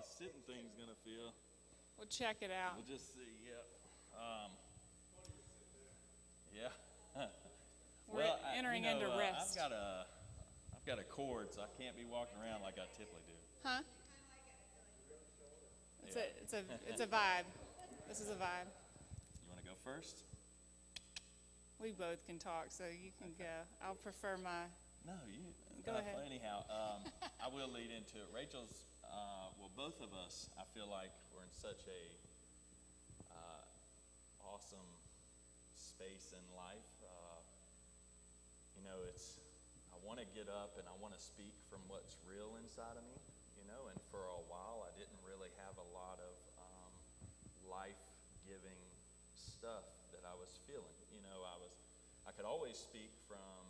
this sitting thing's gonna feel. We'll check it out. We'll just see. Yeah. Yeah. We're entering into rest. I've got a cord, so I can't be walking around like I typically do. Huh? It's a vibe. This is a vibe. You want to go first? We both can talk, so you can go. I'll prefer my. No, you Go ahead. Anyhow, I will lead into it. Rachel's, well, both of us, I feel like we're in such a awesome space in life. I want to get up and I want to speak from what's real inside of me, and for a while I didn't really have a lot of life-giving stuff that I was feeling. I could always speak from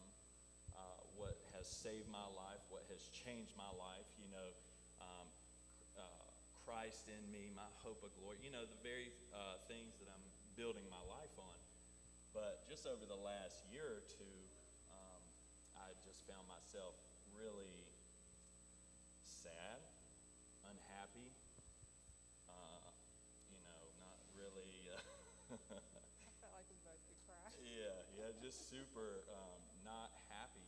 what has saved my life, what has changed my life, Christ in me, my hope of glory, the very things that I'm building my life on. But just over the last year or two, I just found myself really sad, unhappy, not really. I felt like we both could cry. Yeah, just super not happy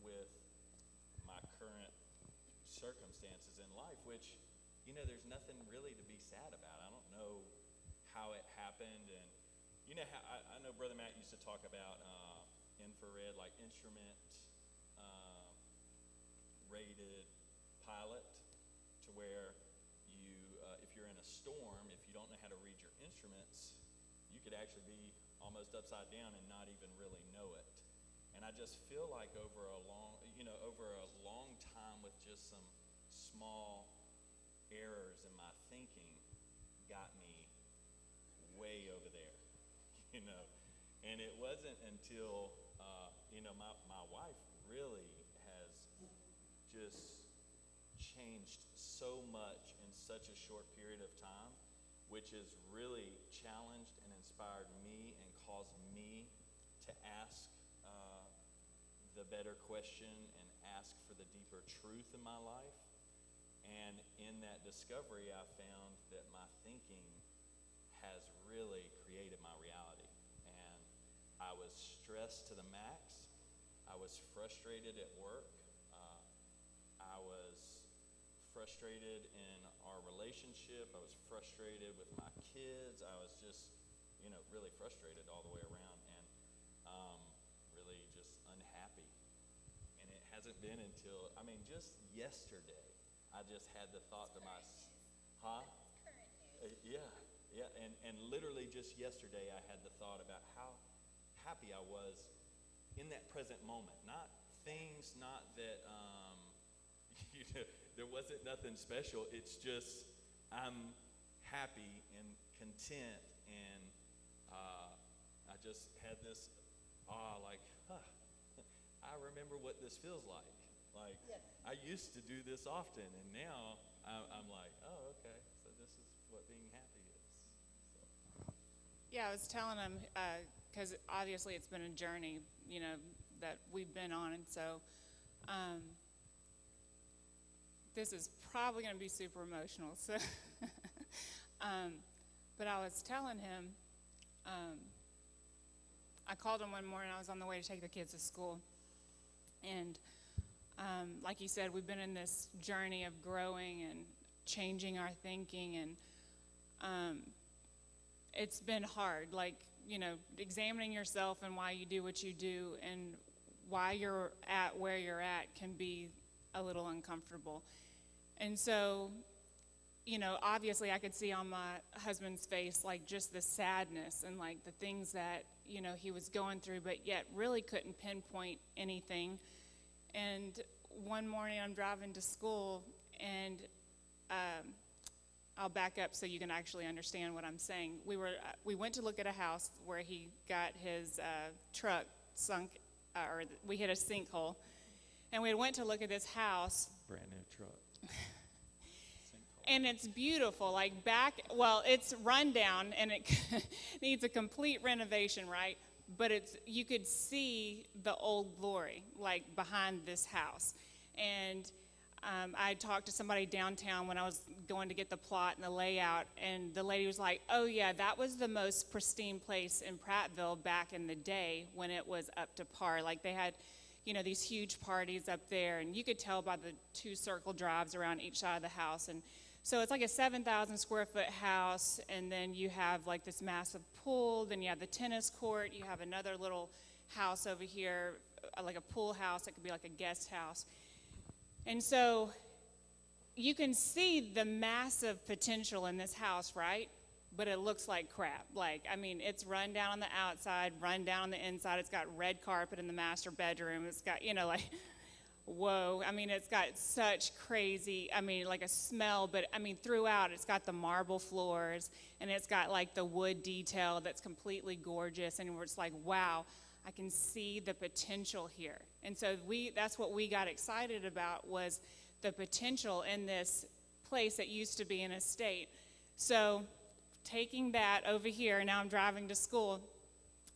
with my current circumstances in life, which, there's nothing really to be sad about. I don't know how it happened, and I know Brother Matt used to talk about infrared, like instrument rated pilot, to where you, if you're in a storm, if you don't know how to read your instruments, you could actually be almost upside down and not even really know it. And I just feel like over a long time with just some small errors in my thinking got me way over there, And it wasn't until, my wife really has just changed so much in such a short period of time, which has really challenged and inspired me and caused me to ask the better question and ask for the deeper truth in my life. And in that discovery, I found that my thinking has really created my reality. And I was stressed to the max. I was frustrated at work. I was frustrated in our relationship. I was frustrated with my kids. I was just, really frustrated all the way around, and really just unhappy. And it hasn't been until, just yesterday, I just had the thought to myself, huh? Yeah. And literally just yesterday, I had the thought about how happy I was in that present moment. Not things, not that, there wasn't nothing special. It's just I'm happy and content, and I just had this I remember what this feels like. Like, yes. I used to do this often, and now I'm like, oh, okay, so this is what being happy is. So. Yeah, I was telling him, because obviously it's been a journey, that we've been on, and so this is probably going to be super emotional. So, but I was telling him, I called him one morning. I was on the way to take the kids to school, and like you said, we've been in this journey of growing and changing our thinking, and it's been hard, like, examining yourself and why you do what you do and why you're at where you're at can be a little uncomfortable. And so, obviously I could see on my husband's face, like, just the sadness and, like, the things that, he was going through, but yet really couldn't pinpoint anything. And one morning I'm driving to school, and I'll back up so you can actually understand what I'm saying. We went to look at a house where he got his truck sunk, or we hit a sinkhole, and we went to look at this house. Brand new truck. And it's beautiful, like it's run down, and it needs a complete renovation, right? But you could see the old glory, like, behind this house. And I talked to somebody downtown when I was going to get the plot and the layout, and the lady was like, oh yeah, that was the most pristine place in Prattville back in the day when it was up to par. Like they had, these huge parties up there, and you could tell by the 2 circle drives around each side of the house. And so it's like a 7,000 square foot house, and then you have like this massive pool, then you have the tennis court, you have another little house over here, like a pool house. It could be like a guest house. And so you can see the massive potential in this house, right? But it looks like crap. It's run down on the outside, run down on the inside. It's got red carpet in the master bedroom. It's got, whoa. It's got such crazy, like a smell, but throughout it's got the marble floors, and it's got like the wood detail that's completely gorgeous, and it's like, wow, I can see the potential here. And so that's what we got excited about, was the potential in this place that used to be an estate. So taking that over here, now I'm driving to school,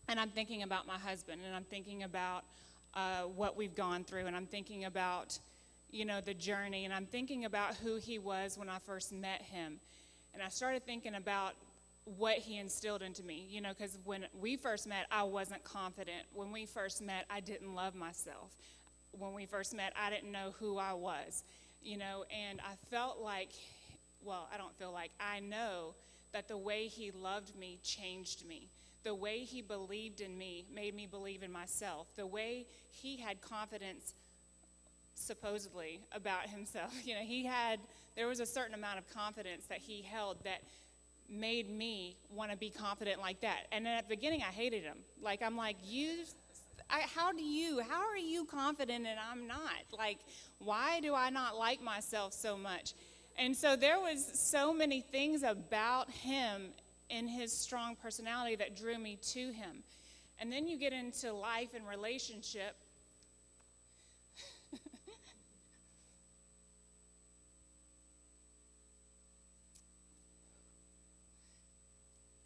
and I'm thinking about my husband, and I'm thinking about what we've gone through, and I'm thinking about, the journey, and I'm thinking about who he was when I first met him. And I started thinking about what he instilled into me, because when we first met, I wasn't confident. When we first met, I didn't love myself. When we first met, I didn't know who I was, and I felt like, I know that the way he loved me changed me. The way he believed in me made me believe in myself. The way he had confidence, supposedly, about himself, there was a certain amount of confidence that he held that made me want to be confident like that. And at the beginning, I hated him. I'm like, how are you confident and I'm not? Why do I not like myself so much? And so there was so many things about him and his strong personality that drew me to him. And then you get into life and relationship.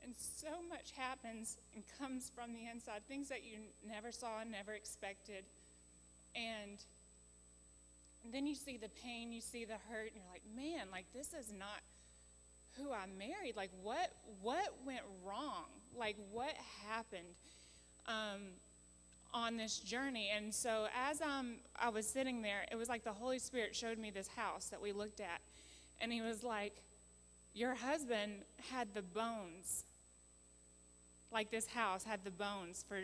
And so much happens and comes from the inside, things that you never saw and never expected. And then you see the pain, you see the hurt, and you're like, man, this is not who I married. What went wrong? What happened on this journey? And so as I was sitting there, it was like the Holy Spirit showed me this house that we looked at. And he was like, your husband had the bones. This house had the bones for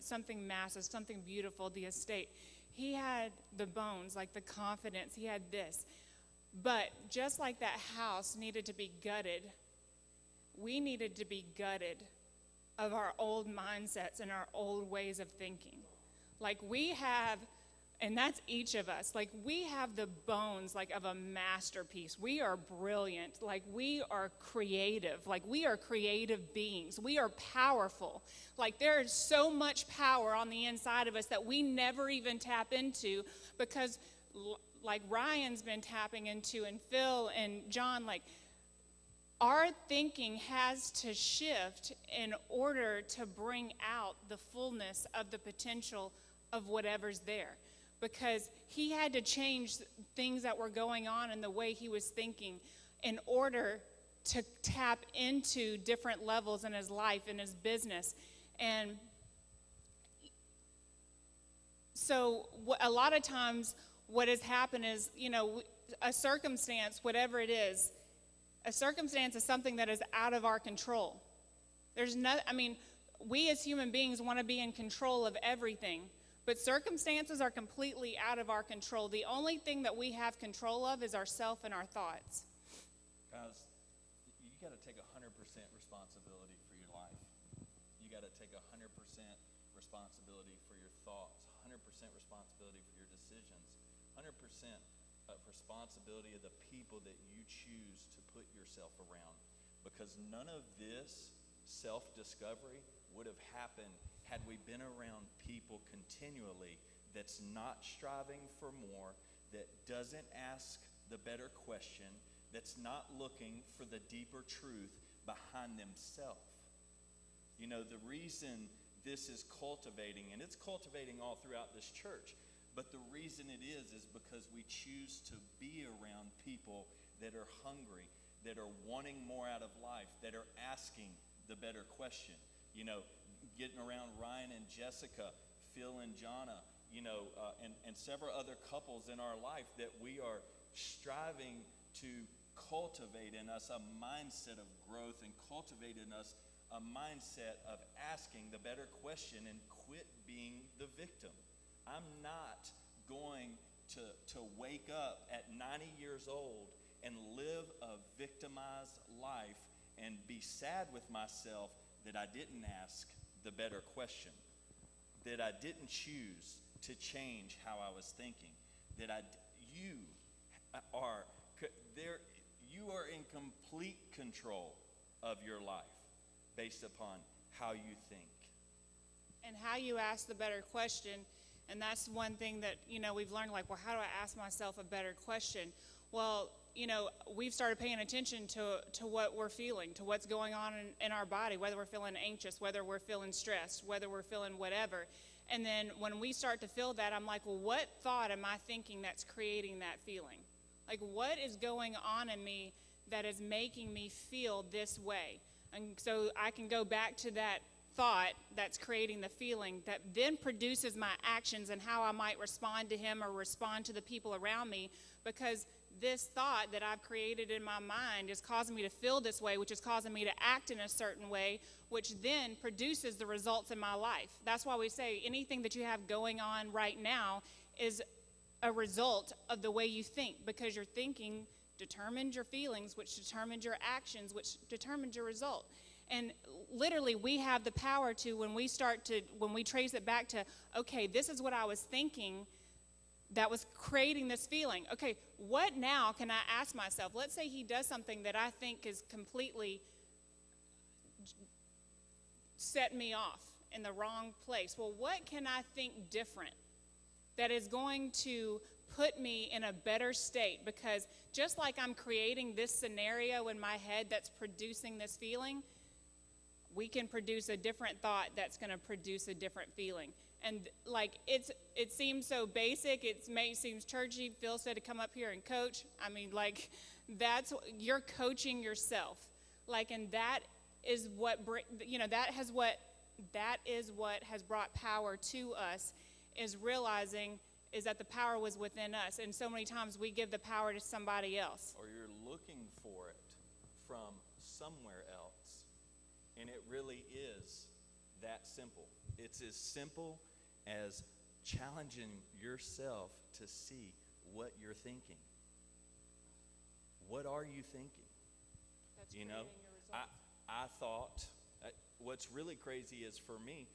something massive, something beautiful, the estate. He had the bones, the confidence. He had this. But just like that house needed to be gutted, we needed to be gutted of our old mindsets and our old ways of thinking. We have, and that's each of us, we have the bones, of a masterpiece. We are brilliant. We are creative. We are creative beings. We are powerful. There is so much power on the inside of us that we never even tap into, because Ryan's been tapping into, and Phil and John, our thinking has to shift in order to bring out the fullness of the potential of whatever's there. Because he had to change things that were going on in the way he was thinking in order to tap into different levels in his life, in his business. And so a lot of times what has happened is, a circumstance, whatever it is, a circumstance is something that is out of our control. We as human beings want to be in control of everything. But circumstances are completely out of our control. The only thing that we have control of is ourself and our thoughts. Guys, you got to take 100% responsibility for your life. You got to take 100% responsibility for your thoughts, 100% responsibility for your decisions, 100% responsibility of the people that you choose to put yourself around. Because none of this self-discovery would have happened had we been around people continually that's not striving for more, that doesn't ask the better question, that's not looking for the deeper truth behind themselves. The reason this is cultivating, and it's cultivating all throughout this church, But the reason it is because we choose to be around people that are hungry, that are wanting more out of life, that are asking the better question. You know, getting around Ryan and Jessica, Phil and Jonna, and several other couples in our life that we are striving to cultivate in us a mindset of growth and cultivate in us a mindset of asking the better question and quit being the victim. I'm not going to wake up at 90 years old and live a victimized life and be sad with myself that I didn't ask the better question, that I didn't choose to change how I was thinking, that you are in complete control of your life based upon how you think. And how you ask the better question. And that's one thing that, we've learned, like, well, how do I ask myself a better question? Well, we've started paying attention to what we're feeling, to what's going on in our body, whether we're feeling anxious, whether we're feeling stressed, whether we're feeling whatever. And then when we start to feel that, I'm like, well, what thought am I thinking that's creating that feeling? Like, what is going on in me that is making me feel this way? And so I can go back to that thought that's creating the feeling that then produces my actions and how I might respond to him or respond to the people around me, because this thought that I've created in my mind is causing me to feel this way, which is causing me to act in a certain way, which then produces the results in my life. That's why we say anything that you have going on right now is a result of the way you think, because your thinking determines your feelings, which determines your actions, which determines your result. And literally, we have the power to, when we trace it back to, okay, this is what I was thinking that was creating this feeling. Okay, what now can I ask myself? Let's say he does something that I think is completely set me off in the wrong place. Well, what can I think different that is going to put me in a better state? Because just like I'm creating this scenario in my head that's producing this feeling, we can produce a different thought that's going to produce a different feeling. And like it seems so basic, seems churchy. Phil said to come up here and coach. I mean, like, you're coaching yourself. Like, and that is what has brought power to us, is realizing is that the power was within us. And so many times we give the power to somebody else. Or you're looking for it from somewhere else. And it really is that simple. It's as simple as challenging yourself to see what you're thinking. What are you thinking? That's creating your results. I thought, what's really crazy is for me,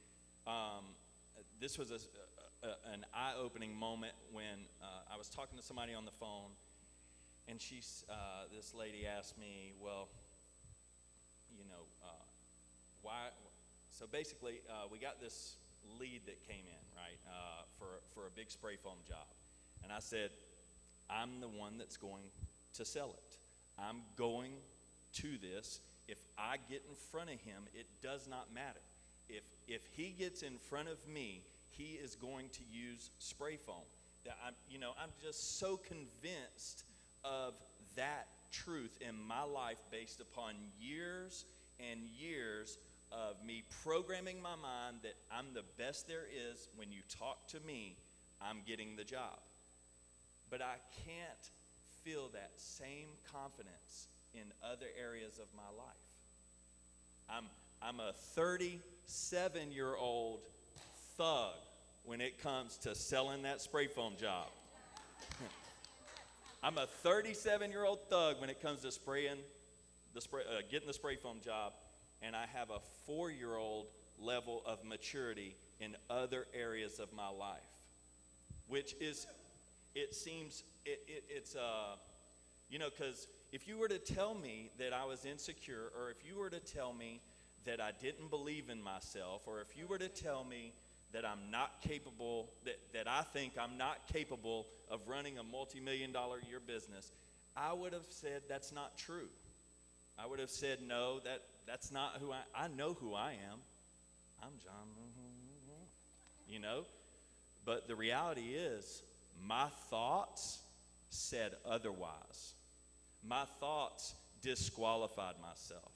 this was an eye-opening moment when I was talking to somebody on the phone, and this lady asked me, well, why? So basically, we got this lead that came in, right, for a big spray foam job. And I said, I'm the one that's going to sell it. I'm going to this. If I get in front of him, it does not matter. If he gets in front of me, he is going to use spray foam. I'm just so convinced of that truth in my life based upon years and years of me programming my mind that I'm the best there is. When you talk to me, I'm getting the job. But I can't feel that same confidence in other areas of my life. I'm a 37-year-old thug when it comes to selling that spray foam job. I'm a 37-year-old thug when it comes to getting the spray foam job, and I have a 4-year-old level of maturity in other areas of my life, which is, because if you were to tell me that I was insecure, or if you were to tell me that I didn't believe in myself, or if you were to tell me that I'm not capable, that I think I'm not capable of running a multi-million-dollar a year business, I would have said that's not true. I would have said, no, that's not who I know who I am. I'm John. But the reality is, my thoughts said otherwise. My thoughts disqualified myself.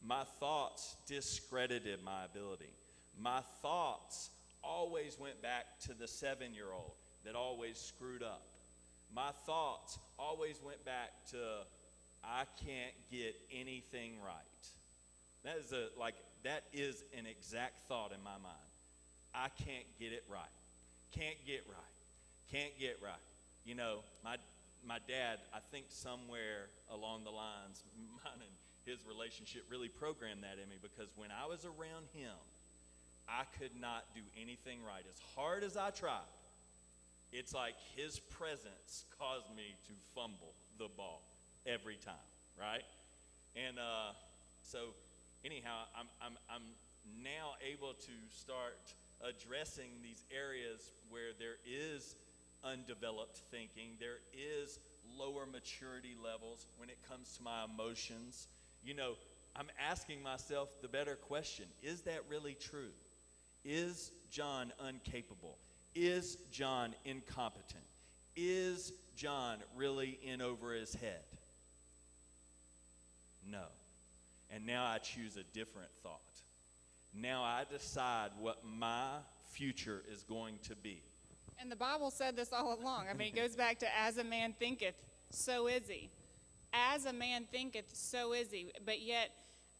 My thoughts discredited my ability. My thoughts always went back to the 7-year-old that always screwed up. My thoughts always went back to, I can't get anything right. That is an exact thought in my mind. I can't get it right. Can't get right. Can't get right. You know, my dad, I think somewhere along the lines, mine and his relationship really programmed that in me, because when I was around him, I could not do anything right. As hard as I tried, it's like his presence caused me to fumble the ball every time, right? And so anyhow, I'm now able to start addressing these areas where there is undeveloped thinking, there is lower maturity levels when it comes to my emotions. You know, I'm asking myself the better question: is that really true? Is John incapable? Is John incompetent? Is John really in over his head? No. And now I choose a different thought. Now I decide what my future is going to be. And the Bible said this all along. I mean, it goes back to, as a man thinketh, so is he. As a man thinketh, so is he. But yet,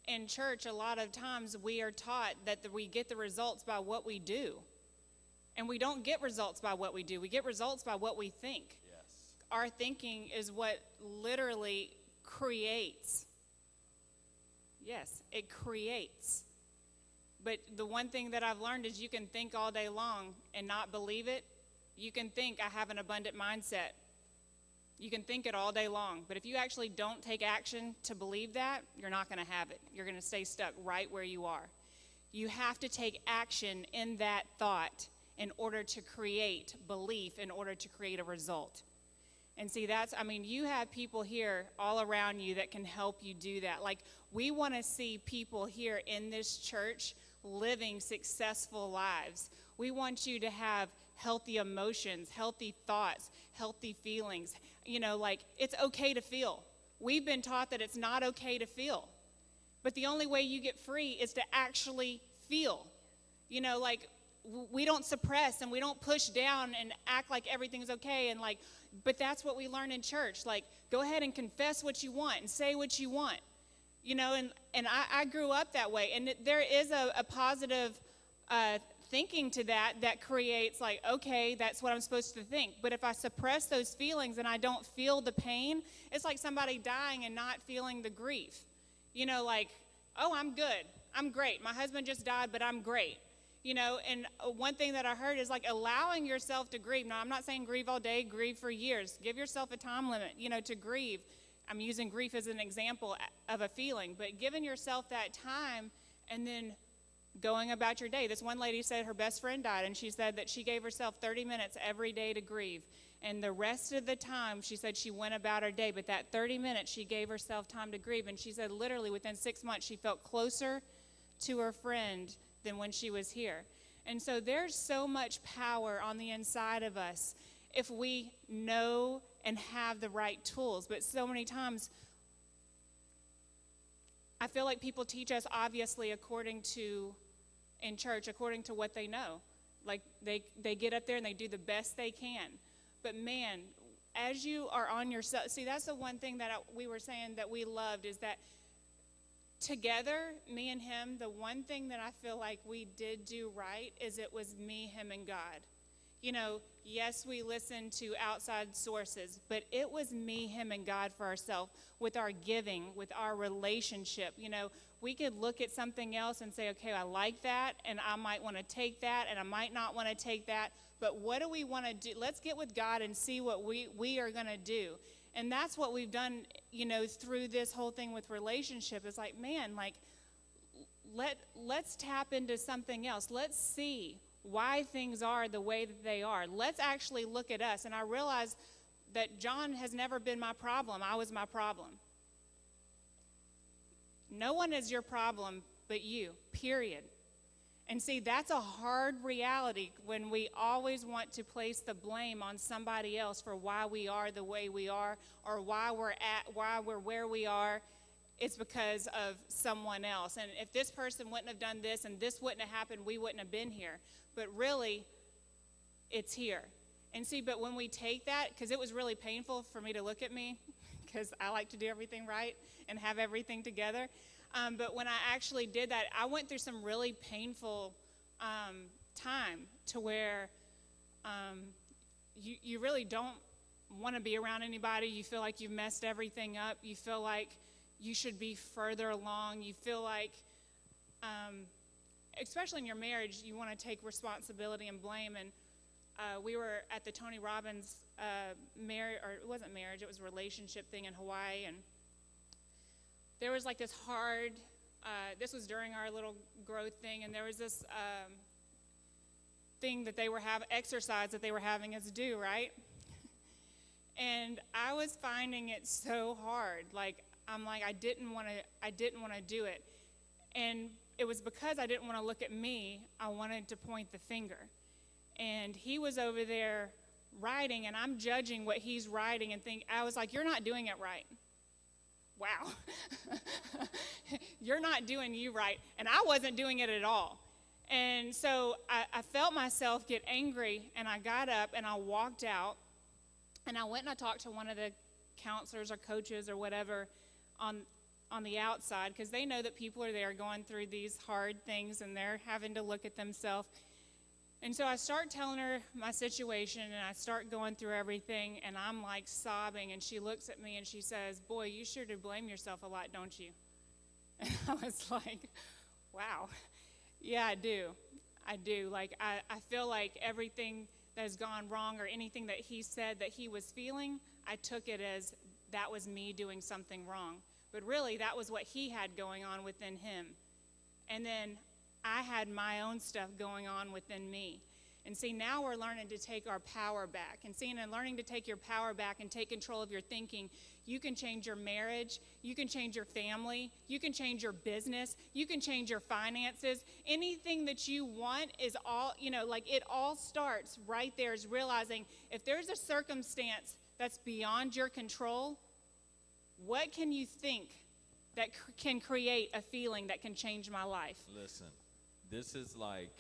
in church, a lot of times we are taught that we get the results by what we do. And we don't get results by what we do. We get results by what we think. Yes. Our thinking is what literally creates. Yes, it creates. But the one thing that I've learned is you can think all day long and not believe it. You can think, I have an abundant mindset. You can think it all day long. But if you actually don't take action to believe that, you're not going to have it. You're going to stay stuck right where you are. You have to take action in that thought in order to create belief, in order to create a result. And see, you have people here all around you that can help you do that. Like, we want to see people here in this church living successful lives. We want you to have healthy emotions, healthy thoughts, healthy feelings. You know, like, it's okay to feel. We've been taught that it's not okay to feel. But the only way you get free is to actually feel. You know, like, we don't suppress and we don't push down and act like everything's okay, and like, but that's what we learn in church. Like, go ahead and confess what you want and say what you want. You know, and I grew up that way, and there is a positive thinking to that creates, like, okay, that's what I'm supposed to think. But if I suppress those feelings and I don't feel the pain, it's like somebody dying and not feeling the grief. You know, like, oh, I'm good, I'm great, my husband just died, but I'm great. You know, and one thing that I heard is, like, allowing yourself to grieve. Now, I'm not saying grieve all day, grieve for years. Give yourself a time limit, you know, to grieve. I'm using grief as an example of a feeling, but giving yourself that time and then going about your day. This one lady said her best friend died, and she said that she gave herself 30 minutes every day to grieve. And the rest of the time, she said she went about her day, but that 30 minutes, she gave herself time to grieve. And she said literally within 6 months, she felt closer to her friend than when she was here. And so there's so much power on the inside of us if we know and have the right tools. But so many times, I feel like people teach us, obviously, in church, according to what they know. Like, they get up there and they do the best they can. But man, as you are on yourself, see, that's the one thing that we were saying that we loved, is that together, me and him, the one thing that I feel like we did do right is it was me, him, and God. You know, yes, we listened to outside sources, but it was me, him, and God for ourselves, with our giving, with our relationship. You know, we could look at something else and say, okay, I like that, and I might want to take that, and I might not want to take that, but what do we want to do? Let's get with God and see what we are going to do. And that's what we've done, you know, through this whole thing with relationship. It's like, man, like, let's tap into something else. Let's see why things are the way that they are. Let's actually look at us. And I realized that John has never been my problem. I was my problem. No one is your problem but you, period. And see, that's a hard reality when we always want to place the blame on somebody else for why we are the way we are, or why we're where we are. It's because of someone else. And if this person wouldn't have done this and this wouldn't have happened, we wouldn't have been here. But really, it's here. And see, but when we take that, because it was really painful for me to look at me, because I like to do everything right and have everything together. But when I actually did that, I went through some really painful time to where you really don't want to be around anybody. You feel like you've messed everything up. You feel like you should be further along. You feel like, especially in your marriage, you want to take responsibility and blame. And we were at the Tony Robbins marriage, or it wasn't marriage, it was a relationship thing in Hawaii, and there was like this hard, this was during our little growth thing, and there was this thing that they were exercise that they were having us do, right? And I was finding it so hard. Like, I'm like, I didn't want to do it. And it was because I didn't want to look at me, I wanted to point the finger. And he was over there writing, and I'm judging what he's writing and I was like, you're not doing it right. Wow. You're not doing you right. And I wasn't doing it at all. And so I felt myself get angry, and I got up and I walked out, and I went and I talked to one of the counselors or coaches or whatever on the outside, because they know that people are there going through these hard things and they're having to look at themselves. And so I start telling her my situation, and I start going through everything, and I'm like sobbing, and she looks at me and she says, boy, you sure do blame yourself a lot, don't you? And I was like, wow, yeah, I do. Like, I feel like everything that has gone wrong or anything that he said that he was feeling, I took it as that was me doing something wrong. But really, that was what he had going on within him. And then I had my own stuff going on within me. And see, now we're learning to take our power back. And seeing and learning to take your power back and take control of your thinking, you can change your marriage, you can change your family, you can change your business, you can change your finances. Anything that you want is all, like it all starts right there, is realizing if there's a circumstance that's beyond your control, what can you think that can create a feeling that can change my life? Listen, this is like,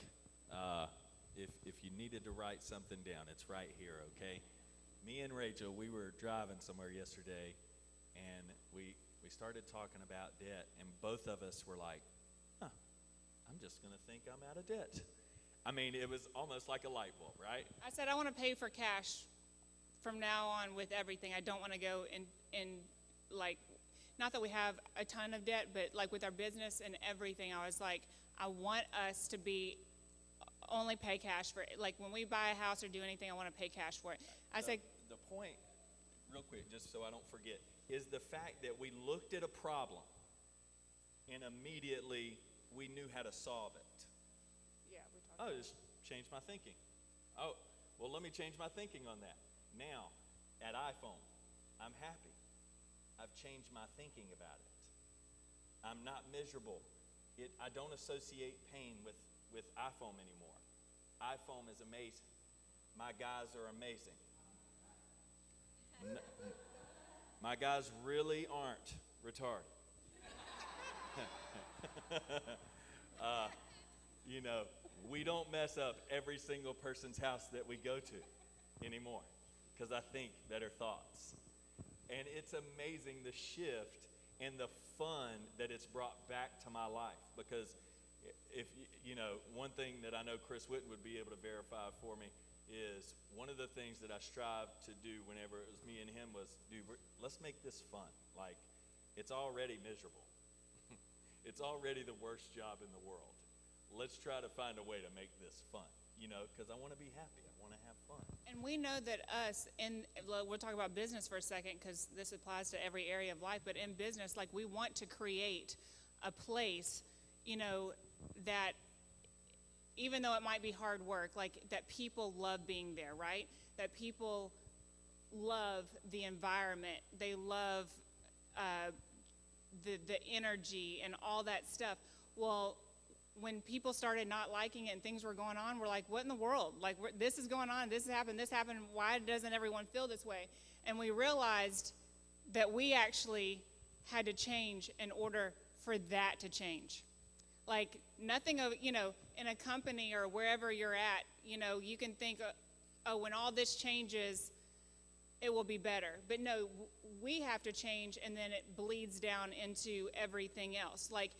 if you needed to write something down, it's right here, okay? Me and Rachel, we were driving somewhere yesterday, and we started talking about debt, and both of us were like, I'm just going to think I'm out of debt. I mean, it was almost like a light bulb, right? I said, I want to pay for cash from now on with everything. I don't want to go in like, not that we have a ton of debt, but like with our business and everything, I was like, I want us to be only pay cash for it. Like when we buy a house or do anything, I want to pay cash for it. The point, real quick, just so I don't forget, is the fact that we looked at a problem and immediately we knew how to solve it. Yeah, we talked about just change my thinking. Oh, well, let me change my thinking on that. Now, at iPhone, I'm happy. I've changed my thinking about it. I'm not miserable. I don't associate pain with iPhone anymore. iPhone is amazing. My guys are amazing. My guys really aren't retarded. We don't mess up every single person's house that we go to anymore because I think better thoughts. And it's amazing the shift and the fun that it's brought back to my life, because if one thing that I know Chris Whitten would be able to verify for me is one of the things that I strive to do whenever it was me and him was, let's make this fun. Like, it's already miserable. It's already the worst job in the world. Let's try to find a way to make this fun, because I want to be happy. I want to have fun. And we know that we'll talk about business for a second because this applies to every area of life, but in business, like we want to create a place, that even though it might be hard work, like that people love being there, right? That people love the environment. They love the energy and all that stuff. Well, when people started not liking it and things were going on, we're like, what in the world? Like, this is going on, this happened, why doesn't everyone feel this way? And we realized that we actually had to change in order for that to change. Like, nothing of, in a company or wherever you're at, you can think, oh, when all this changes, it will be better. But no, we have to change, and then it bleeds down into everything else. Like,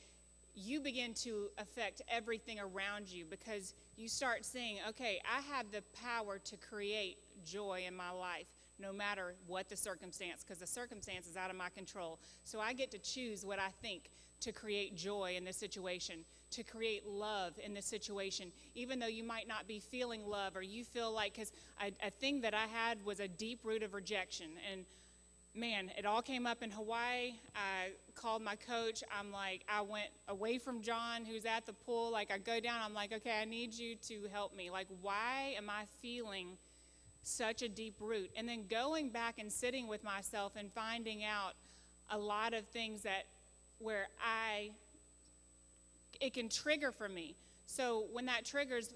you begin to affect everything around you because you start seeing, okay, I have the power to create joy in my life no matter what the circumstance, because the circumstance is out of my control. So I get to choose what I think to create joy in this situation, to create love in this situation, even though you might not be feeling love or you feel like, because a thing that I had was a deep root of rejection. And man, it all came up in Hawaii. I called my coach. I'm like, I went away from John, who's at the pool. Like, I go down. I'm like, okay, I need you to help me. Like, why am I feeling such a deep root? And then going back and sitting with myself and finding out a lot of things where it can trigger for me. So when that triggers,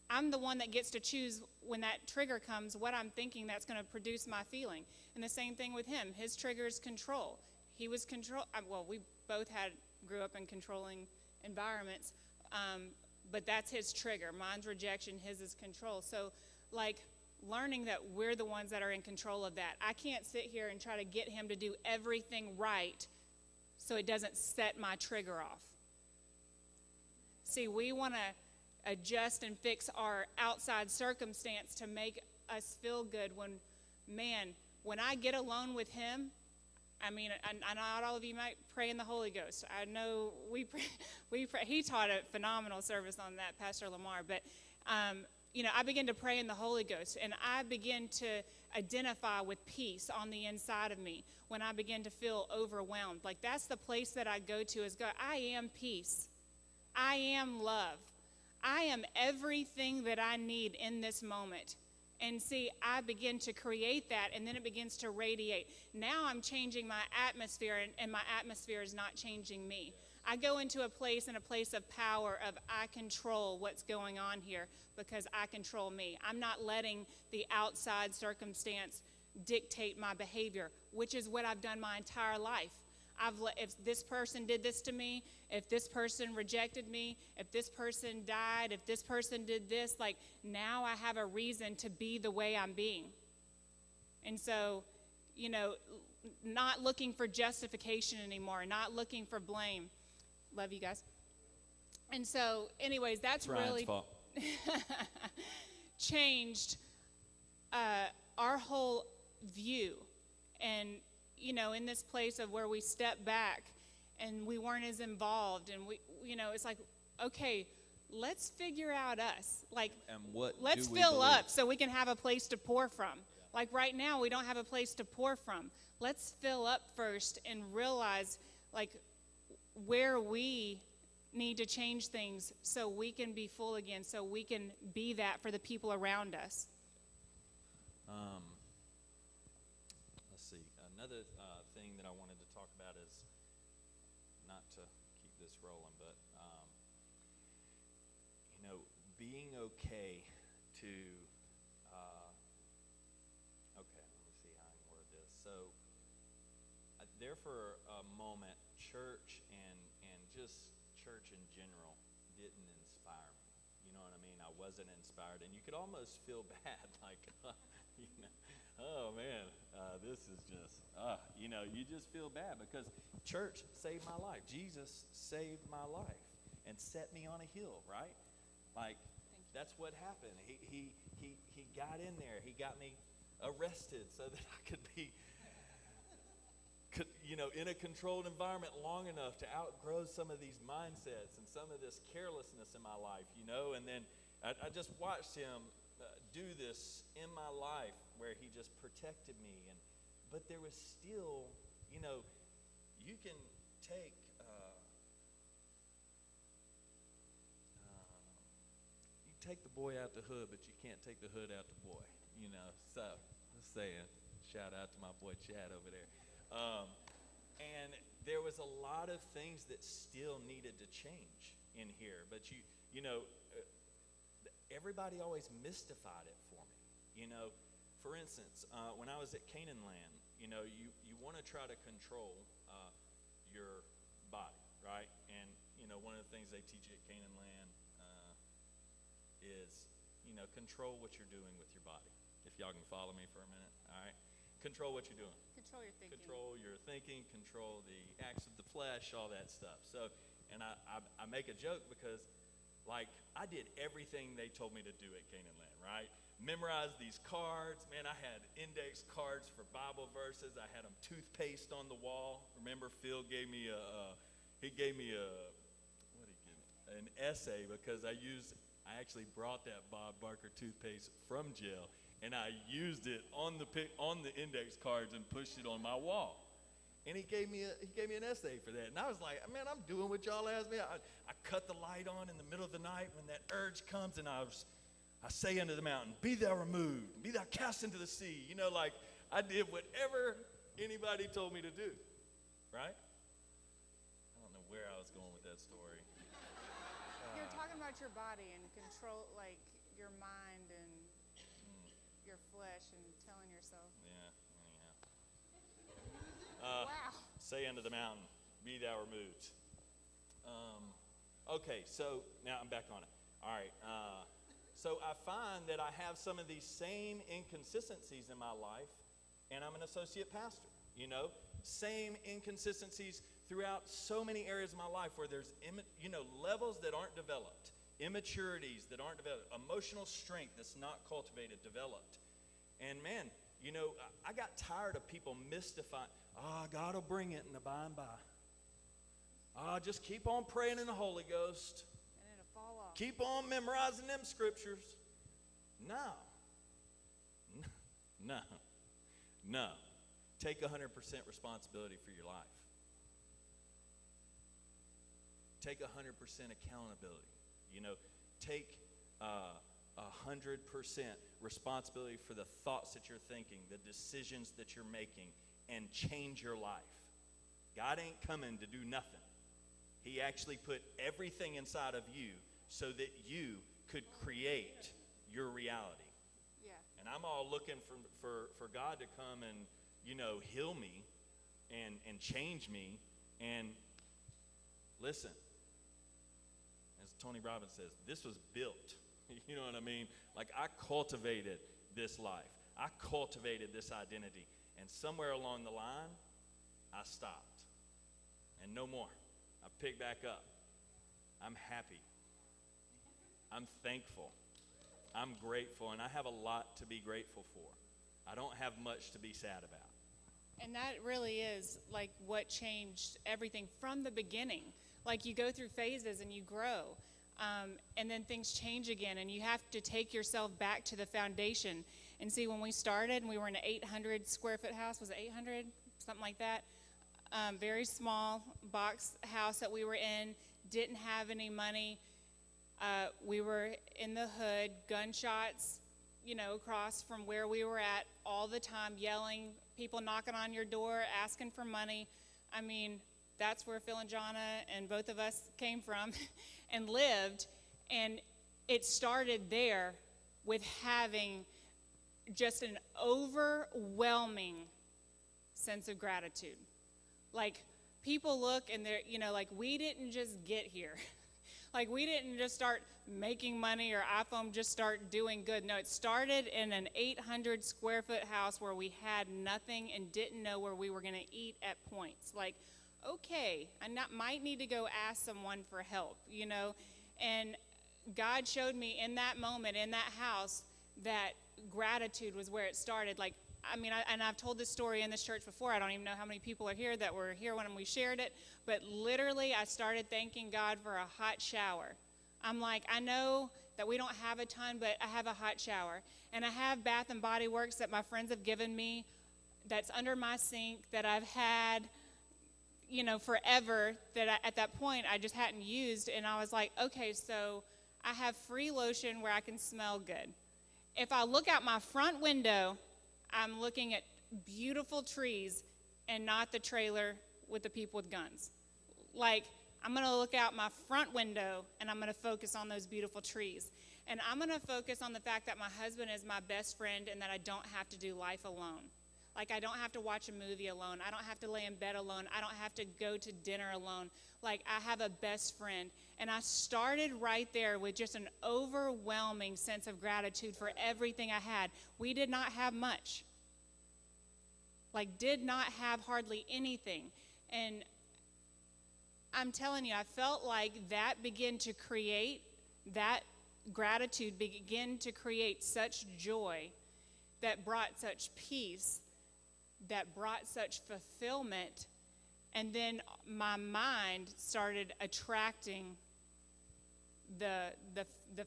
I'm the one that gets to choose when that trigger comes what I'm thinking that's going to produce my feeling. And the same thing with him. His trigger is control. He was we both grew up in controlling environments, but that's his trigger. Mine's rejection, his is control. So, like, learning that we're the ones that are in control of that. I can't sit here and try to get him to do everything right so it doesn't set my trigger off. See, we want to adjust and fix our outside circumstance to make us feel good when I get alone with him. I mean, not all of you might pray in the Holy Ghost. I know we pray. He taught a phenomenal service on that, Pastor Lamar. But, I begin to pray in the Holy Ghost, and I begin to identify with peace on the inside of me when I begin to feel overwhelmed. Like, that's the place that I go to is God, I am peace. I am love. I am everything that I need in this moment. And see, I begin to create that, and then it begins to radiate. Now I'm changing my atmosphere, and my atmosphere is not changing me. I go into a place of power of I control what's going on here because I control me. I'm not letting the outside circumstance dictate my behavior, which is what I've done my entire life. If this person did this to me, if this person rejected me, if this person died, if this person did this, like, now I have a reason to be the way I'm being. And so, not looking for justification anymore, not looking for blame. Love you guys. And so, anyways, that's really changed our whole view. And in this place of where we step back and we weren't as involved, and it's like, okay, let's figure out us. Like, and let's fill up so we can have a place to pour from. Yeah. Like, right now, we don't have a place to pour from. Let's fill up first and realize, like, where we need to change things so we can be full again, so we can be that for the people around us. Let's see. Another thing that I wanted to talk about is, not to keep this rolling, but being okay to let me see how I can word this. So there for a moment, church and just church in general didn't inspire me. You know what I mean? I wasn't inspired, and you could almost feel bad, like, oh man, this is just, you just feel bad because church saved my life. Jesus saved my life and set me on a hill, right? Like, that's what happened. He got in there. He got me arrested so that I could be, in a controlled environment long enough to outgrow some of these mindsets and some of this carelessness in my life, and then I just watched him do this in my life where he just protected me. But there was still, you can take, the boy out the hood, but you can't take the hood out the boy, so just saying, shout out to my boy Chad over there. And there was a lot of things that still needed to change in here. But everybody always mystified it for me. For instance, when I was at Canaan Land, you want to try to control your body, right? And one of the things they teach you at Canaan Land is control what you're doing with your body. If y'all can follow me for a minute, all right? Control what you're doing. Control your thinking. Control your thinking, control the acts of the flesh, all that stuff. So, and I make a joke because, like, I did everything they told me to do at Canaan Land, right? Memorize these cards. Man, I had index cards for Bible verses. I had them toothpaste on the wall. Remember, Phil gave me an essay because I actually brought that Bob Barker toothpaste from jail, and I used it on the index cards and pushed it on my wall. And he gave me an essay for that. And I was like, man, I'm doing what y'all asked me. I cut the light on in the middle of the night when that urge comes, and I say unto the mountain, be thou removed, be thou cast into the sea. Like I did whatever anybody told me to do, right? I don't know where I was going with that story. You're talking about your body and control, like your mind and your flesh and telling yourself. Yeah, anyhow. Wow. Say unto the mountain, be thou removed. Okay, so now I'm back on it. All right. So I find that I have some of these same inconsistencies in my life, and I'm an associate pastor. Same inconsistencies throughout so many areas of my life where there's levels that aren't developed, immaturities that aren't developed, emotional strength that's not cultivated, developed. And man, I got tired of people mystifying, God will bring it in the by and by. Just keep on praying in the Holy Ghost. And it'll fall off. Keep on memorizing them scriptures. No. Take 100% responsibility for your life. Take 100% accountability. Take 100% responsibility for the thoughts that you're thinking, the decisions that you're making, and change your life. God ain't coming to do nothing. He actually put everything inside of you so that you could create your reality. Yeah. And I'm all looking for God to come and, heal me and change me. And listen, as Tony Robbins says, this was built. You know what I mean? Like I cultivated this life. I cultivated this identity. And somewhere along the line, I stopped. And no more. I picked back up. I'm happy. I'm thankful. I'm grateful. And I have a lot to be grateful for. I don't have much to be sad about. And that really is like what changed everything from the beginning. Like you go through phases and you grow. And then things change again, and you have to take yourself back to the foundation. And see, when we started, and we were in an 800 square foot house, was it 800? Something like that. Very small box house that we were in, didn't have any money. We were in the hood, gunshots, across from where we were at all the time, yelling, people knocking on your door, asking for money. I mean, that's where Phil and Jonna and both of us came from and lived. And it started there with having just an overwhelming sense of gratitude. Like, people look and they're, like, we didn't just get here. Like, we didn't just start making money or iPhone just start doing good. No, it started in an 800 square foot house where we had nothing and didn't know where we were going to eat at points. Like, okay, I might need to go ask someone for help, And God showed me in that moment, in that house, that gratitude was where it started. Like, and I've told this story in this church before. I don't even know how many people are here that were here when we shared it. But literally, I started thanking God for a hot shower. I'm like, I know that we don't have a ton, but I have a hot shower. And I have Bath and Body Works that my friends have given me that's under my sink that I've had, forever, that at that point I just hadn't used. And I was like, okay, so I have free lotion where I can smell good. If I look out my front window, I'm looking at beautiful trees and not the trailer with the people with guns. Like, I'm going to look out my front window and I'm going to focus on those beautiful trees. And I'm going to focus on the fact that my husband is my best friend and that I don't have to do life alone. Like, I don't have to watch a movie alone. I don't have to lay in bed alone. I don't have to go to dinner alone. Like, I have a best friend. And I started right there with just an overwhelming sense of gratitude for everything I had. We did not have much. Like, did not have hardly anything. And I'm telling you, I felt like that began to create, that gratitude began to create such joy that brought such peace, that brought such fulfillment. And then my mind started attracting the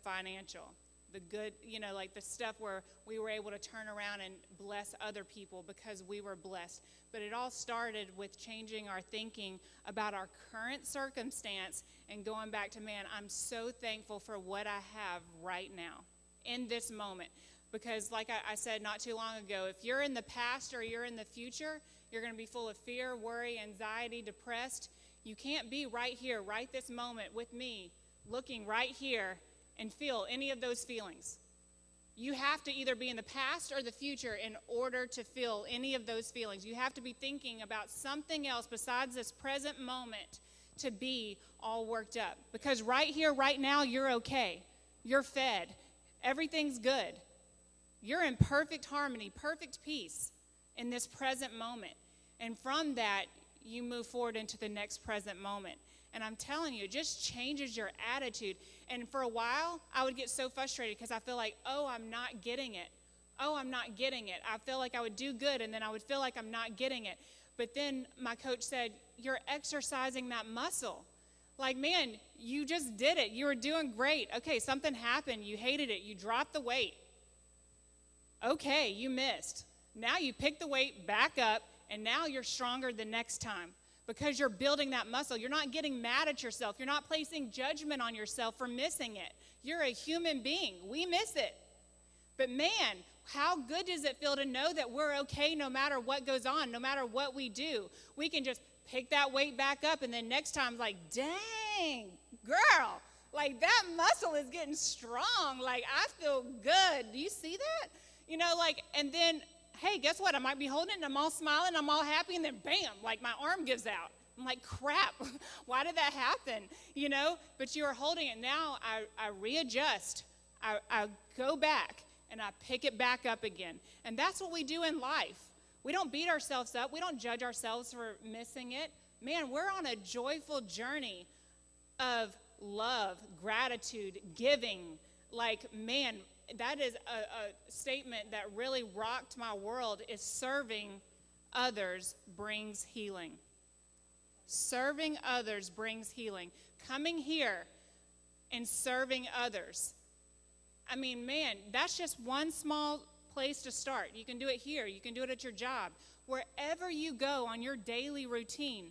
financial, the good, like the stuff where we were able to turn around and bless other people because we were blessed. But it all started with changing our thinking about our current circumstance and going back to, man, I'm so thankful for what I have right now in this moment. Because like I said not too long ago, if you're in the past or you're in the future, you're going to be full of fear, worry, anxiety, depressed. You can't be right here, right this moment with me, looking right here and feel any of those feelings. You have to either be in the past or the future in order to feel any of those feelings. You have to be thinking about something else besides this present moment to be all worked up. Because right here, right now, you're okay. You're fed. Everything's good. You're in perfect harmony, perfect peace in this present moment. And from that, you move forward into the next present moment. And I'm telling you, it just changes your attitude. And for a while, I would get so frustrated because I feel like, oh, I'm not getting it. Oh, I'm not getting it. I feel like I would do good, and then I would feel like I'm not getting it. But then my coach said, you're exercising that muscle. Like, man, you just did it. You were doing great. Okay, something happened. You hated it. You dropped the weight. Okay, you missed. Now you pick the weight back up, and now you're stronger the next time. Because you're building that muscle. You're not getting mad at yourself. You're not placing judgment on yourself for missing it. You're a human being. We miss it. But man, how good does it feel to know that we're okay no matter what goes on, no matter what we do? We can just pick that weight back up, and then next time, like, dang, girl, like that muscle is getting strong. Like, I feel good. Do you see that? And then, hey, guess what? I might be holding it, and I'm all smiling, I'm all happy, and then bam, like my arm gives out. I'm like, crap, why did that happen? But you are holding it. Now I readjust. I go back, and I pick it back up again. And that's what we do in life. We don't beat ourselves up. We don't judge ourselves for missing it. Man, we're on a joyful journey of love, gratitude, giving. Like, man, that is a statement that really rocked my world, is serving others brings healing. Serving others brings healing. Coming here and serving others. I mean, man, that's just one small place to start. You can do it here. You can do it at your job. Wherever you go on your daily routine,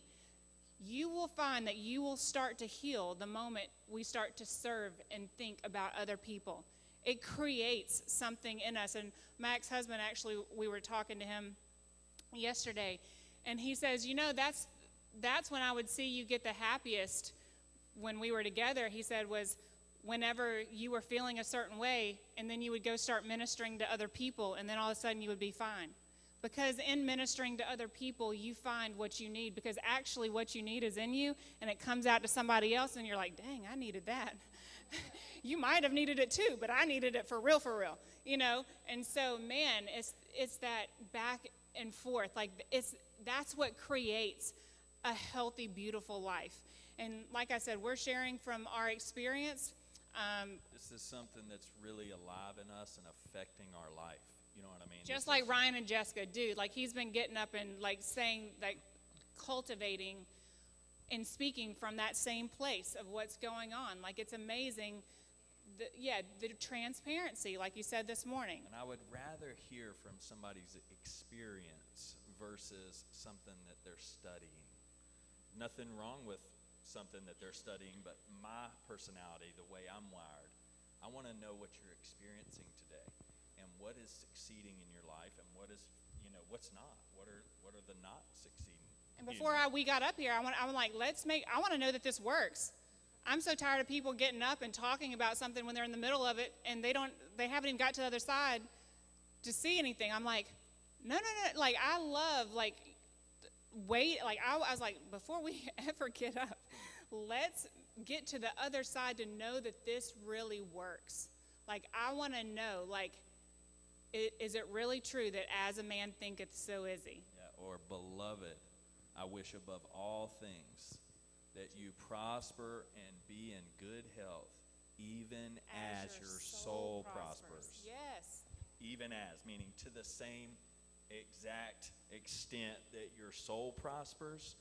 you will find that you will start to heal the moment we start to serve and think about other people. It creates something in us. And my ex-husband, actually, we were talking to him yesterday, and he says, that's when I would see you get the happiest when we were together, he said, was whenever you were feeling a certain way, and then you would go start ministering to other people, and then all of a sudden you would be fine. Because in ministering to other people, you find what you need, because actually what you need is in you, and it comes out to somebody else, and you're like, dang, I needed that. You might have needed it too, but I needed it for real, And so, man, it's that back and forth. Like, that's what creates a healthy, beautiful life. And like I said, we're sharing from our experience. This is something that's really alive in us and affecting our life. You know what I mean? Just like Ryan and Jessica, dude, like he's been getting up and like saying, like cultivating and speaking from that same place of what's going on. Like, it's amazing, the transparency, like you said this morning. And I would rather hear from somebody's experience versus something that they're studying. Nothing wrong with something that they're studying, but my personality, the way I'm wired, I want to know what you're experiencing today and what is succeeding in your life and what is, what's not. What are the not succeeding? And before we got up here, I'm like, I want to know that this works. I'm so tired of people getting up and talking about something when they're in the middle of it and they haven't even got to the other side to see anything. I'm like, no. Like, I love, like, wait. Like, I was like, before we ever get up, let's get to the other side to know that this really works. Like, I want to know, like, is it really true that as a man thinketh, so is he? Yeah, or beloved, I wish above all things that you prosper and be in good health, even as your soul prospers. Yes. Even as, meaning to the same exact extent that your soul prospers,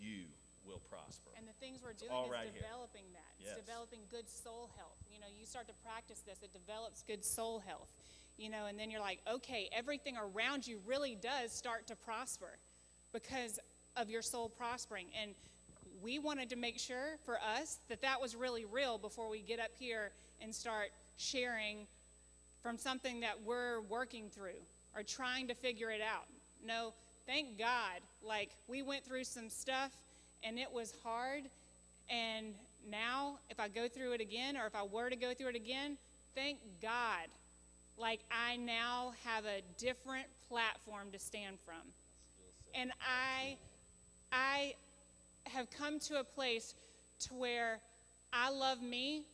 you will prosper. And the things we're doing all is right developing that. Yes. It's developing good soul health. You know, you start to practice this, it develops good soul health. You know, and then you're like, okay, everything around you really does start to prosper because of your soul prospering. And we wanted to make sure for us that that was really real before we get up here and start sharing from something that we're working through or trying to figure it out. No, thank God. Like, we went through some stuff and it was hard. And now if I go through it again, or if I were to go through it again, thank God. Like, I now have a different platform to stand from. And I have come to a place to where I love me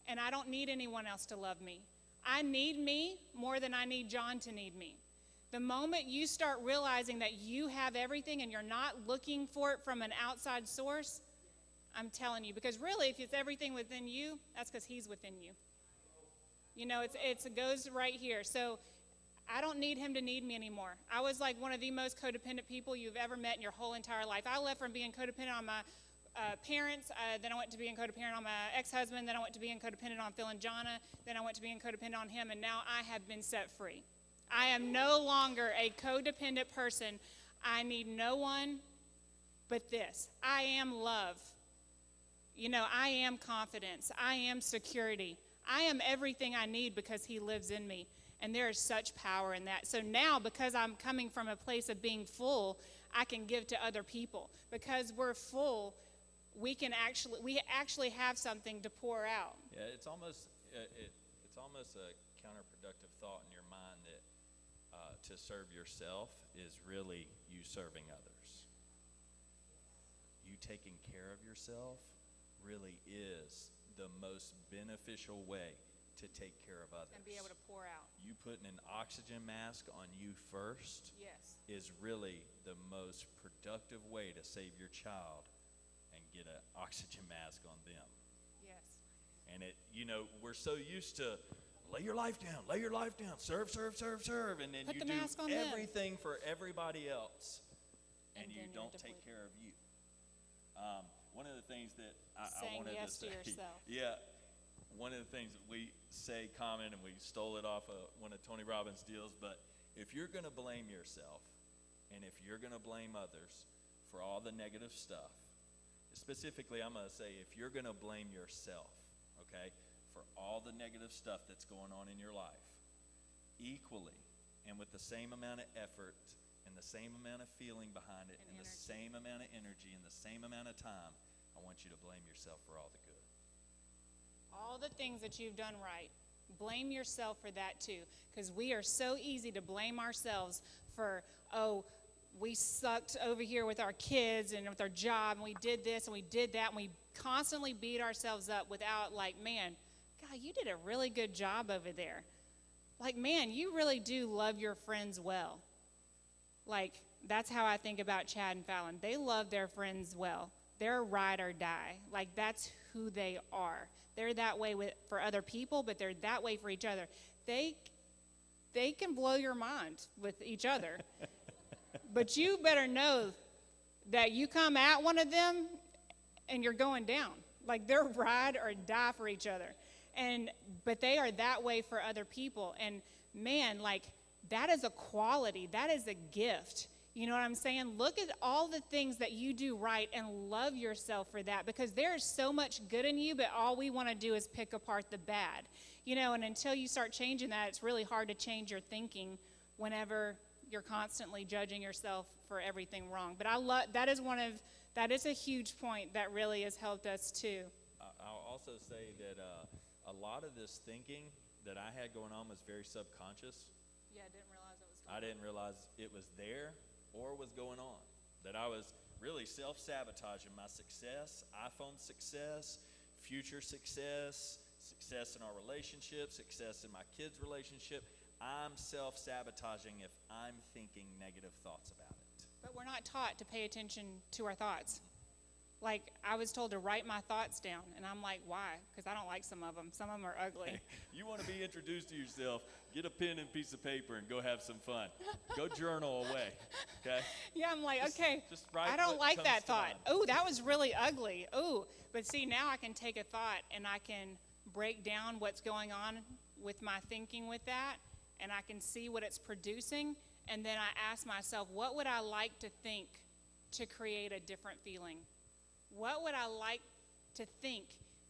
and I don't need anyone else to love me. I need me more than I need John to need me. The moment you start realizing that you have everything and you're not looking for it from an outside source, I'm telling you, because really if it's everything within you, that's because he's within you. You know, it goes right here. So I don't need him to need me anymore. I was like one of the most codependent people you've ever met in your whole entire life. I left from being codependent on my parents, then I went to being codependent on my ex-husband, then I went to being codependent on Phil and Jonna, then I went to being codependent on him, and now I have been set free. I am no longer a codependent person. I need no one but this. I am love. You know, I am confidence. I am security. I am everything I need because he lives in me. And there is such power in that. So now, because I'm coming from a place of being full, I can give to other people. Because we're full, we actually have something to pour out. Yeah, it's almost a counterproductive thought in your mind that to serve yourself is really you serving others. You taking care of yourself really is the most beneficial way to take care of others. And be able to pour out. You putting an oxygen mask on you first Yes. is really the most productive way to save your child and get an oxygen mask on them. Yes. And we're so used to lay your life down, serve, and then Put you the do mask on them. everything for everybody else, and you then you're don't take depleted. care of you. One of the things that I Saying wanted yes to to say, yourself. yeah, one of the things that we say common, and we stole it off of one of Tony Robbins' deals, but if you're going to blame yourself, and if you're going to blame others for all the negative stuff, specifically I'm going to say if you're going to blame yourself, okay, for all the negative stuff that's going on in your life, equally and with the same amount of effort and the same amount of feeling behind it and the same amount of energy and the same amount of time, I want you to blame yourself for all the good. All the things that you've done right, blame yourself for that too. Because we are so easy to blame ourselves for, we sucked over here with our kids and with our job, and we did this and we did that, and we constantly beat ourselves up without, like, man, God, you did a really good job over there. Like, man, you really do love your friends well. Like, that's how I think about Chad and Fallon. They love their friends well. They're ride or die. Like, that's who they are. They're that way for other people, but they're that way for each other. They can blow your mind with each other. But you better know that you come at one of them and you're going down. Like, they're ride or die for each other. But they are that way for other people. And man, like, that is a quality. That is a gift. You know what I'm saying? Look at all the things that you do right and love yourself for that, because there is so much good in you, but all we want to do is pick apart the bad. You know, and until you start changing that, it's really hard to change your thinking whenever you're constantly judging yourself for everything wrong. But that is a huge point that really has helped us too. I'll also say that a lot of this thinking that I had going on was very subconscious. Yeah, I didn't realize it was I didn't realize it was there or was going on. That I was really self-sabotaging my success, iPhone success, future success, success in our relationship, success in my kids' relationship. I'm self-sabotaging if I'm thinking negative thoughts about it. But we're not taught to pay attention to our thoughts. Like, I was told to write my thoughts down, and I'm like, why? Because I don't like some of them. Some of them are ugly. Hey, you want to be introduced to yourself, get a pen and piece of paper and go have some fun. Go journal away, okay? Yeah, I'm like, okay, just write I don't what like comes that to thought. mind. Oh, that was really ugly. Oh, but see, now I can take a thought and I can break down what's going on with my thinking with that, and I can see what it's producing, and then I ask myself, what would I like to think to create a different feeling? What would I like to think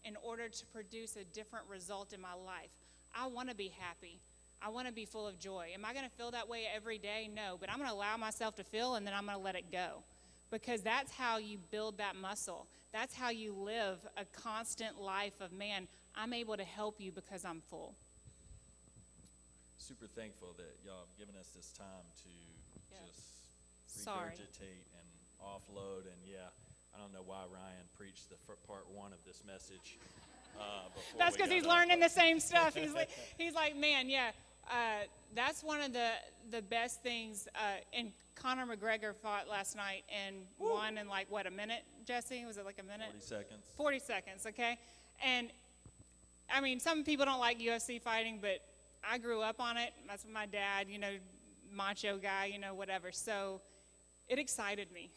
in order to produce a different result in my life? I want to be happy. I want to be full of joy. Am I going to feel that way every day? No, but I'm going to allow myself to feel, and then I'm going to let it go. Because that's how you build that muscle. That's how you live a constant life of, man, I'm able to help you because I'm full. Super thankful that y'all have given us this time to just Sorry. regurgitate and offload. And I don't know why Ryan preached the part one of this message. That's because he's learning the same stuff. He's like, man, that's one of the best things. And Conor McGregor fought last night and won in a minute, Jesse? Was it like a minute? 40 seconds. 40 seconds, okay? And, I mean, some people don't like UFC fighting, but I grew up on it. That's my dad, macho guy, whatever. So it excited me,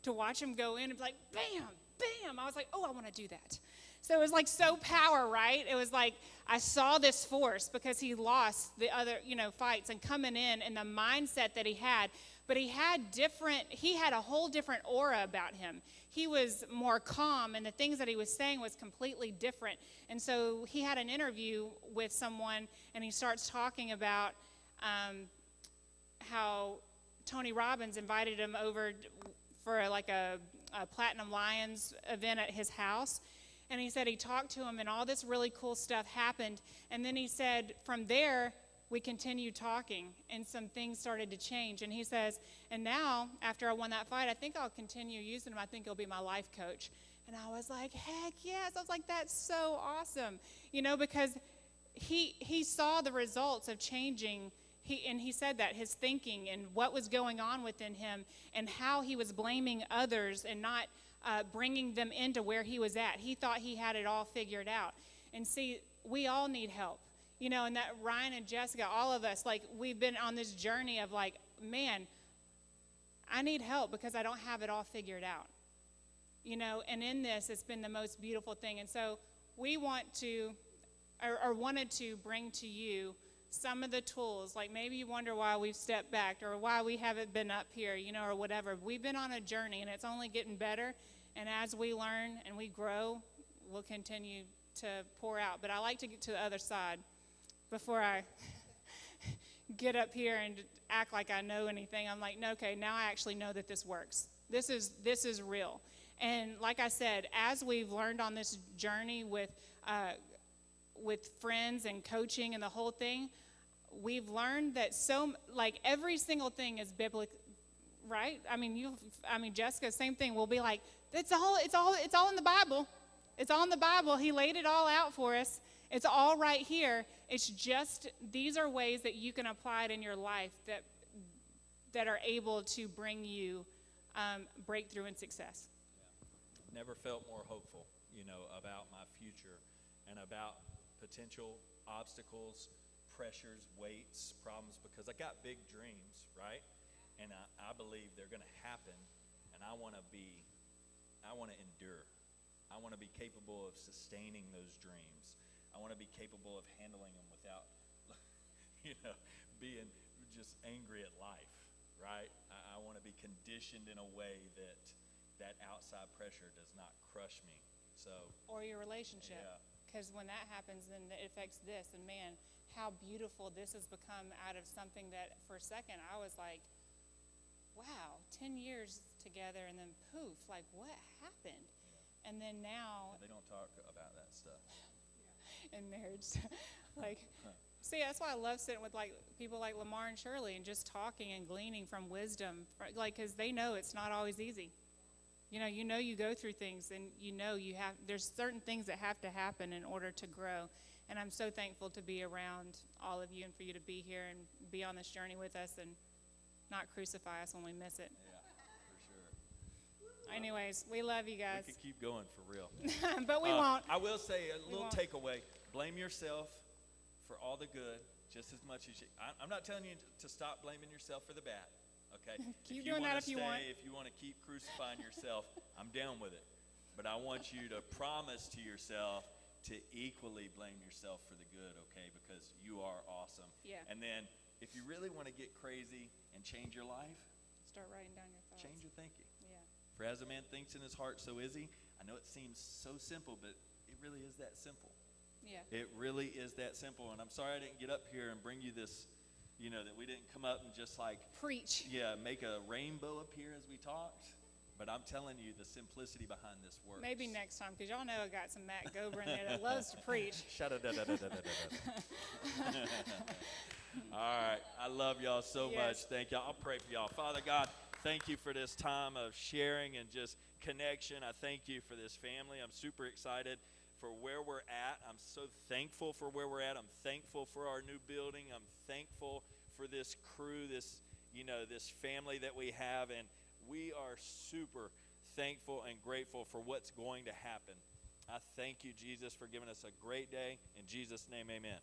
to watch him go in and be like, bam, bam. I was like, oh, I want to do that. So it was so power, right? It was like I saw this force because he lost the other, fights and coming in and the mindset that he had. But he had a whole different aura about him. He was more calm, and the things that he was saying was completely different. And so he had an interview with someone, and he starts talking about how Tony Robbins invited him over for a Platinum Lions event at his house. And he said he talked to him and all this really cool stuff happened. And then he said from there, we continued talking and some things started to change. And he says, and now after I won that fight, I think I'll continue using him. I think he'll be my life coach. And I was like, heck yes. I was like, that's so awesome. Because he saw the results of changing. He said that his thinking and what was going on within him and how he was blaming others and not bringing them into where he was at. He thought he had it all figured out. And see, we all need help. And that Ryan and Jessica, all of us, we've been on this journey of man, I need help because I don't have it all figured out. And in this, it's been the most beautiful thing. And so we want to, or wanted to bring to you some of the tools. Maybe you wonder why we've stepped back or why we haven't been up here, or whatever. We've been on a journey, and it's only getting better. And as we learn and we grow, we'll continue to pour out. But I like to get to the other side before I get up here and act like I know anything. I'm like, no, okay, now I actually know that this works. This is real. And like I said, as we've learned on this journey with friends and coaching and the whole thing, we've learned that every single thing is biblical, right? I mean, Jessica, same thing. We'll be like, it's all in the Bible. It's all in the Bible. He laid it all out for us. It's all right here. It's just these are ways that you can apply it in your life that are able to bring you breakthrough and success. Yeah. Never felt more hopeful, about my future and about potential obstacles, pressures, weights, problems, because I got big dreams, right? And I believe they're going to happen, and I want to endure. I want to be capable of sustaining those dreams. I want to be capable of handling them without, being just angry at life, right? I want to be conditioned in a way that outside pressure does not crush me. So. Or your relationship. Yeah. because when that happens, then it affects this. And man, how beautiful this has become out of something that for a second I was like, wow, 10 years together, and then poof, like what happened? And then now They don't talk about that stuff. in marriage, like, see, that's why I love sitting with like people like Lamar and Shirley and just talking and gleaning from wisdom, like, because they know it's not always easy. You know you go through things, and there's certain things that have to happen in order to grow. And I'm so thankful to be around all of you and for you to be here and be on this journey with us and not crucify us when we miss it. Yeah, for sure. Anyways, we love you guys. We could keep going for real. But we won't. I will say a little won't. takeaway. Blame yourself for all the good just as much as you. I'm not telling you to stop blaming yourself for the bad. Okay? Keep doing that if you want. If you want to keep crucifying yourself, I'm down with it. But I want you to promise to yourself to equally blame yourself for the good, okay? Because you are awesome. Yeah. And then if you really want to get crazy and change your life, Start writing down your thoughts. change your thinking. Yeah. For as a man thinks in his heart, so is he. I know it seems so simple, but it really is that simple. Yeah. It really is that simple. And I'm sorry I didn't get up here and bring you this, that we didn't come up and just like, Preach. make a rainbow appear as we talked. But I'm telling you, the simplicity behind this works. Maybe next time, because y'all know I got some Matt Gober in there that loves to preach. Shut up. All right. I love y'all so Yes. much. Thank y'all. I'll pray for y'all. Father God, thank you for this time of sharing and just connection. I thank you for this family. I'm super excited for where we're at. I'm so thankful for where we're at. I'm thankful for our new building. I'm thankful for this crew, this family that we have. And we are super thankful and grateful for what's going to happen. I thank you, Jesus, for giving us a great day. In Jesus' name, amen.